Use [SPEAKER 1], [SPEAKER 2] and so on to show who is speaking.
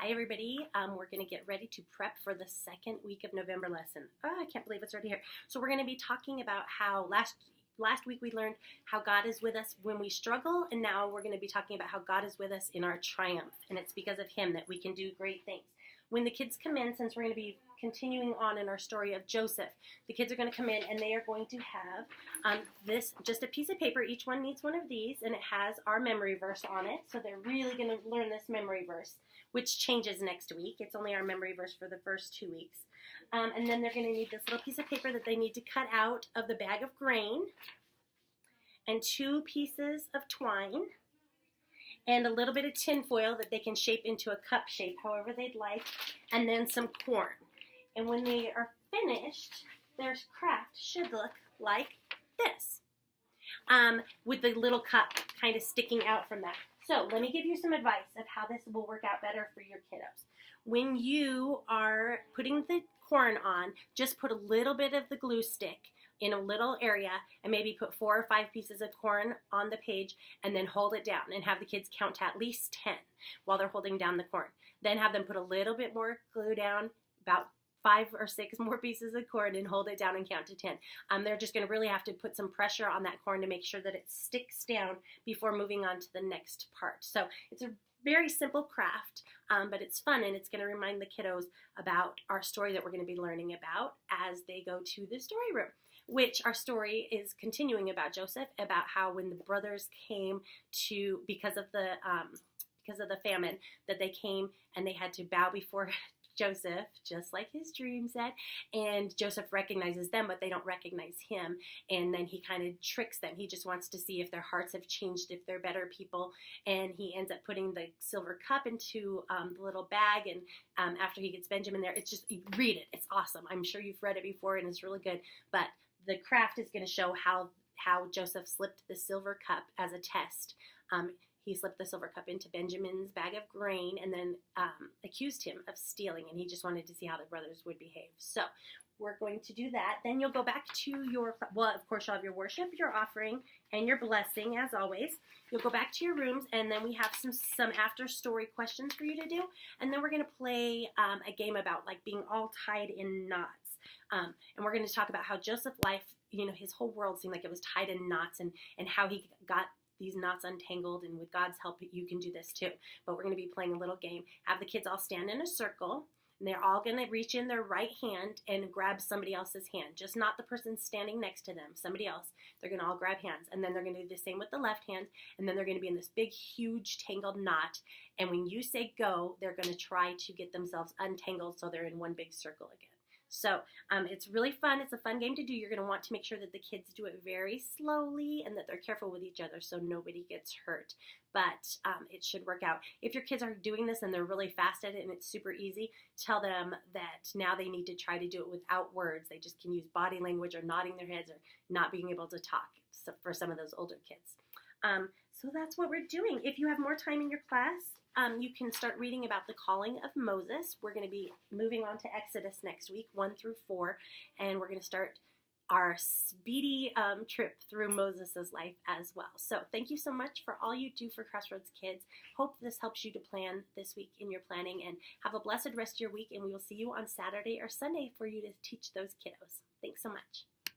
[SPEAKER 1] Hi everybody, we're going to get ready to prep for the second week of November lesson. Oh, I can't believe it's already here. So we're going to be talking about how last week we learned how God is with us when we struggle, and now we're going to be talking about how God is with us in our triumph, and it's because of Him that we can do great things. When the kids come in, since we're going to be continuing on in our story of Joseph, the kids are going to come in and they are going to have this, just a piece of paper. Each one needs one of these, and it has our memory verse on it. So they're really going to learn this memory verse, which changes next week. It's only our memory verse for the first 2 weeks. And then they're going to need this little piece of paper that they need to cut out of the bag of grain, and 2 pieces of twine, and a little bit of tin foil that they can shape into a cup shape however they'd like, and then some corn. And when they are finished, their craft should look like this, with the little cup kind of sticking out from that. So let me give you some advice of how this will work out better for your kiddos. When you are putting the corn on, just put a little bit of the glue stick in a little area and maybe put 4 or 5 pieces of corn on the page, and then hold it down and have the kids count to at least 10 while they're holding down the corn. Then have them put a little bit more glue down, about 5 or 6 more pieces of corn, and hold it down and count to 10. They're just going to really have to put some pressure on that corn to make sure that it sticks down before moving on to the next part. So it's a very simple craft, but it's fun, and it's going to remind the kiddos about our story that we're going to be learning about as they go to the story room, which our story is continuing about Joseph, about how when the brothers came to, because of the famine, that they came and they had to bow before Joseph, just like his dream said, and Joseph recognizes them, but they don't recognize him, and then he kind of tricks them. He just wants to see if their hearts have changed, if they're better people, and he ends up putting the silver cup into the little bag, and after he gets Benjamin there, it's just, read it, it's awesome. I'm sure you've read it before, and it's really good, but the craft is going to show how Joseph slipped the silver cup as a test. He slipped the silver cup into Benjamin's bag of grain and then accused him of stealing, and he just wanted to see how the brothers would behave. So we're going to do that. Then you'll go back to your, well, of course, you'll have your worship, your offering, and your blessing, as always. You'll go back to your rooms, and then we have some after-story questions for you to do, and then we're going to play a game about, like, being all tied in knots. And we're going to talk about how Joseph's life, his whole world seemed like it was tied in knots, and how he got these knots untangled, and with God's help you can do this too. But we're going to be playing a little game. Have the kids all stand in a circle, and they're all going to reach in their right hand and grab somebody else's hand, just not the person standing next to them, somebody else. They're going to all grab hands, and then they're going to do the same with the left hand, and then they're going to be in this big huge tangled knot, and when you say go, they're going to try to get themselves untangled so they're in one big circle again. So it's really fun. It's a fun game to do. You're going to want to make sure that the kids do it very slowly and that they're careful with each other so nobody gets hurt. But it should work out. If your kids are doing this and they're really fast at it and it's super easy, tell them that now they need to try to do it without words. They just can use body language or nodding their heads or not being able to talk for some of those older kids. So that's what we're doing. If you have more time in your class, you can start reading about the calling of Moses. We're going to be moving on to Exodus next week, 1 through 4, and we're going to start our speedy trip through Moses' life as well. So thank you so much for all you do for Crossroads Kids. Hope this helps you to plan this week in your planning, and have a blessed rest of your week, and we will see you on Saturday or Sunday for you to teach those kiddos. Thanks so much.